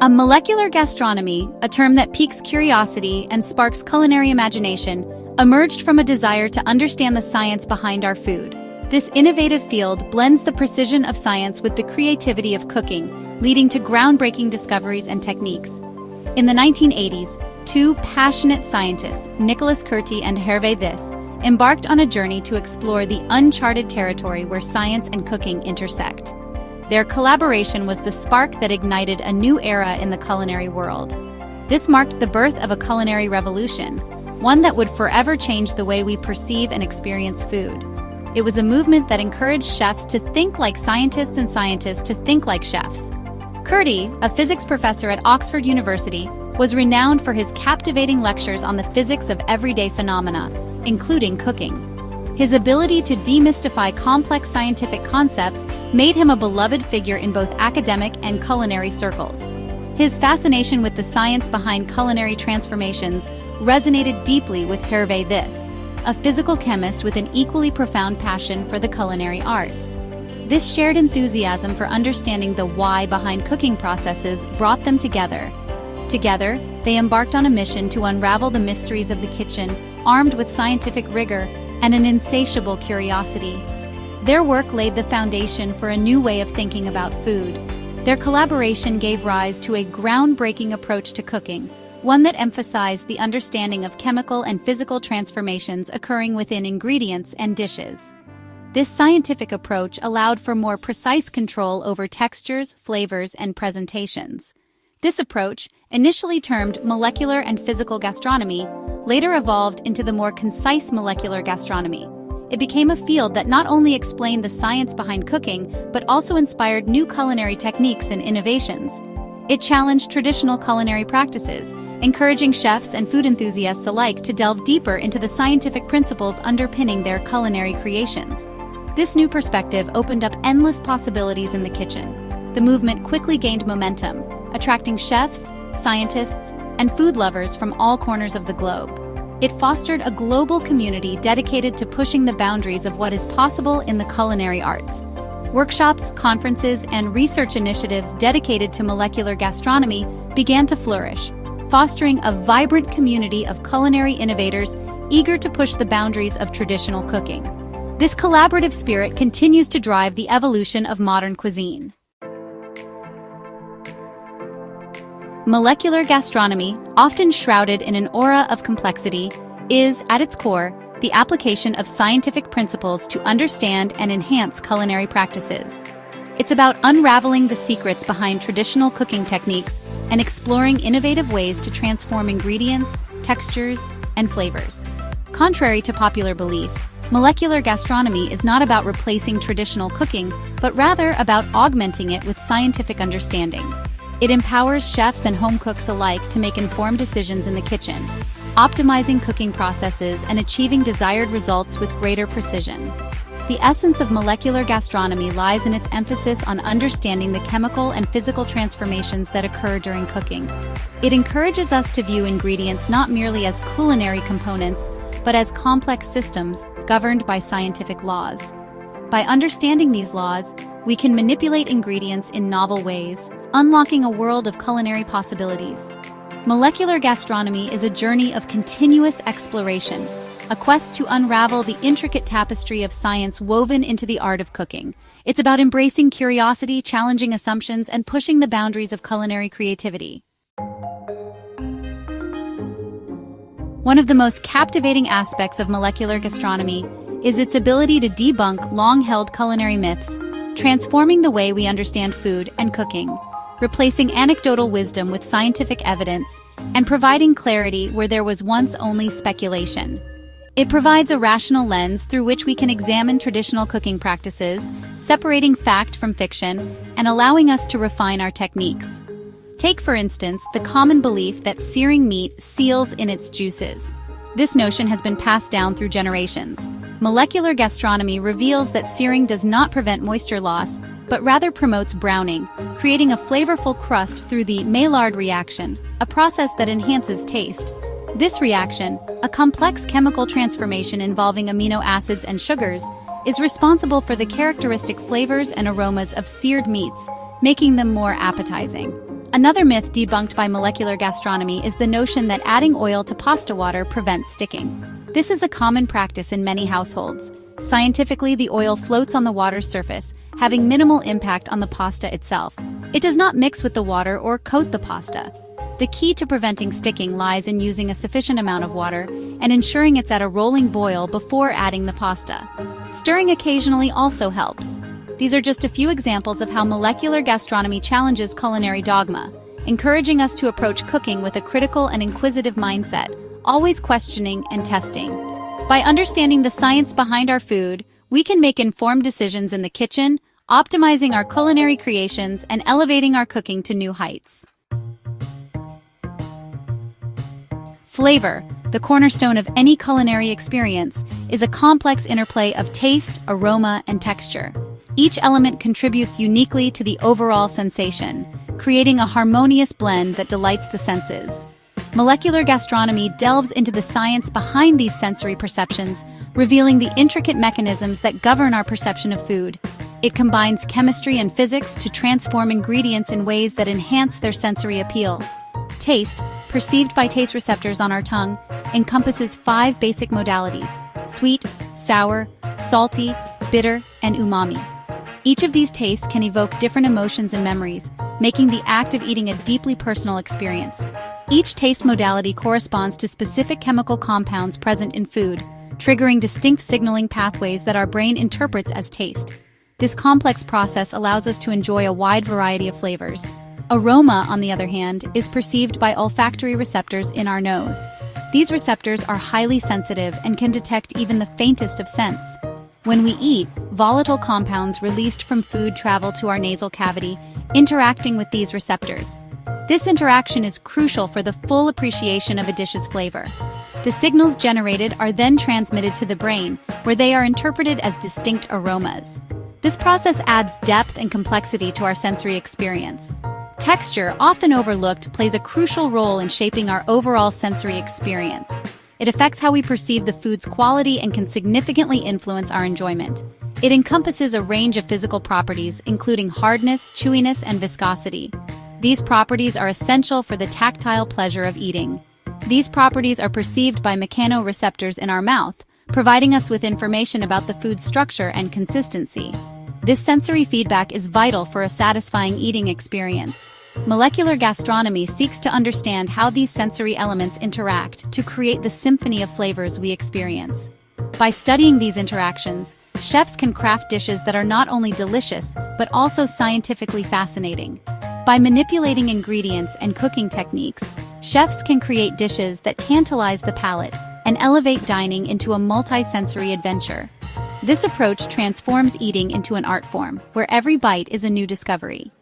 A molecular gastronomy, a term that piques curiosity and sparks culinary imagination, emerged from a desire to understand the science behind our food. This innovative field blends the precision of science with the creativity of cooking, leading to groundbreaking discoveries and techniques. In the 1980s, two passionate scientists, Nicholas Curti and Hervé This, embarked on a journey to explore the uncharted territory where science and cooking intersect. Their collaboration was the spark that ignited a new era in the culinary world. This marked the birth of a culinary revolution, one that would forever change the way we perceive and experience food. It was a movement that encouraged chefs to think like scientists and scientists to think like chefs. Curti, a physics professor at Oxford University, was renowned for his captivating lectures on the physics of everyday phenomena, including cooking. His ability to demystify complex scientific concepts made him a beloved figure in both academic and culinary circles. His fascination with the science behind culinary transformations resonated deeply with Hervé This, a physical chemist with an equally profound passion for the culinary arts. This shared enthusiasm for understanding the why behind cooking processes brought them together. Together, they embarked on a mission to unravel the mysteries of the kitchen, armed with scientific rigor and an insatiable curiosity. Their work laid the foundation for a new way of thinking about food. Their collaboration gave rise to a groundbreaking approach to cooking, one that emphasized the understanding of chemical and physical transformations occurring within ingredients and dishes. This scientific approach allowed for more precise control over textures, flavors, and presentations. This approach, initially termed molecular and physical gastronomy, later evolved into the more concise molecular gastronomy. It became a field that not only explained the science behind cooking, but also inspired new culinary techniques and innovations. It challenged traditional culinary practices, encouraging chefs and food enthusiasts alike to delve deeper into the scientific principles underpinning their culinary creations. This new perspective opened up endless possibilities in the kitchen. The movement quickly gained momentum, attracting chefs, scientists, and food lovers from all corners of the globe. It fostered a global community dedicated to pushing the boundaries of what is possible in the culinary arts. Workshops, conferences, and research initiatives dedicated to molecular gastronomy began to flourish, fostering a vibrant community of culinary innovators eager to push the boundaries of traditional cooking. This collaborative spirit continues to drive the evolution of modern cuisine. Molecular gastronomy, often shrouded in an aura of complexity, is, at its core, the application of scientific principles to understand and enhance culinary practices. It's about unraveling the secrets behind traditional cooking techniques and exploring innovative ways to transform ingredients, textures, and flavors. Contrary to popular belief, molecular gastronomy is not about replacing traditional cooking, but rather about augmenting it with scientific understanding. It empowers chefs and home cooks alike to make informed decisions in the kitchen, optimizing cooking processes and achieving desired results with greater precision. The essence of molecular gastronomy lies in its emphasis on understanding the chemical and physical transformations that occur during cooking. It encourages us to view ingredients not merely as culinary components, but as complex systems governed by scientific laws. By understanding these laws, we can manipulate ingredients in novel ways, unlocking a world of culinary possibilities. Molecular gastronomy is a journey of continuous exploration, a quest to unravel the intricate tapestry of science woven into the art of cooking. It's about embracing curiosity, challenging assumptions, and pushing the boundaries of culinary creativity. One of the most captivating aspects of molecular gastronomy is its ability to debunk long-held culinary myths, transforming the way we understand food and cooking, replacing anecdotal wisdom with scientific evidence, and providing clarity where there was once only speculation. It provides a rational lens through which we can examine traditional cooking practices, separating fact from fiction, and allowing us to refine our techniques. Take, for instance, the common belief that searing meat seals in its juices. This notion has been passed down through generations. Molecular gastronomy reveals that searing does not prevent moisture loss, but rather promotes browning, creating a flavorful crust through the Maillard reaction, a process that enhances taste. This reaction, a complex chemical transformation involving amino acids and sugars, is responsible for the characteristic flavors and aromas of seared meats, making them more appetizing. Another myth debunked by molecular gastronomy is the notion that adding oil to pasta water prevents sticking. This is a common practice in many households. Scientifically, the oil floats on the water's surface, having minimal impact on the pasta itself. It does not mix with the water or coat the pasta. The key to preventing sticking lies in using a sufficient amount of water and ensuring it's at a rolling boil before adding the pasta. Stirring occasionally also helps. These are just a few examples of how molecular gastronomy challenges culinary dogma, encouraging us to approach cooking with a critical and inquisitive mindset, always questioning and testing. By understanding the science behind our food, we can make informed decisions in the kitchen, optimizing our culinary creations and elevating our cooking to new heights. Flavor, the cornerstone of any culinary experience, is a complex interplay of taste, aroma, and texture. Each element contributes uniquely to the overall sensation, creating a harmonious blend that delights the senses. Molecular gastronomy delves into the science behind these sensory perceptions, revealing the intricate mechanisms that govern our perception of food. It combines chemistry and physics to transform ingredients in ways that enhance their sensory appeal. Taste, perceived by taste receptors on our tongue, encompasses 5 basic modalities: sweet, sour, salty, bitter, and umami. Each of these tastes can evoke different emotions and memories, making the act of eating a deeply personal experience. Each taste modality corresponds to specific chemical compounds present in food, triggering distinct signaling pathways that our brain interprets as taste. This complex process allows us to enjoy a wide variety of flavors. Aroma, on the other hand, is perceived by olfactory receptors in our nose. These receptors are highly sensitive and can detect even the faintest of scents. When we eat, volatile compounds released from food travel to our nasal cavity, interacting with these receptors. This interaction is crucial for the full appreciation of a dish's flavor. The signals generated are then transmitted to the brain, where they are interpreted as distinct aromas. This process adds depth and complexity to our sensory experience. Texture, often overlooked, plays a crucial role in shaping our overall sensory experience. It affects how we perceive the food's quality and can significantly influence our enjoyment. It encompasses a range of physical properties, including hardness, chewiness, and viscosity. These properties are essential for the tactile pleasure of eating. These properties are perceived by mechanoreceptors in our mouth, providing us with information about the food's structure and consistency. This sensory feedback is vital for a satisfying eating experience. Molecular gastronomy seeks to understand how these sensory elements interact to create the symphony of flavors we experience. By studying these interactions, chefs can craft dishes that are not only delicious, but also scientifically fascinating. By manipulating ingredients and cooking techniques, chefs can create dishes that tantalize the palate and elevate dining into a multi-sensory adventure. This approach transforms eating into an art form, where every bite is a new discovery.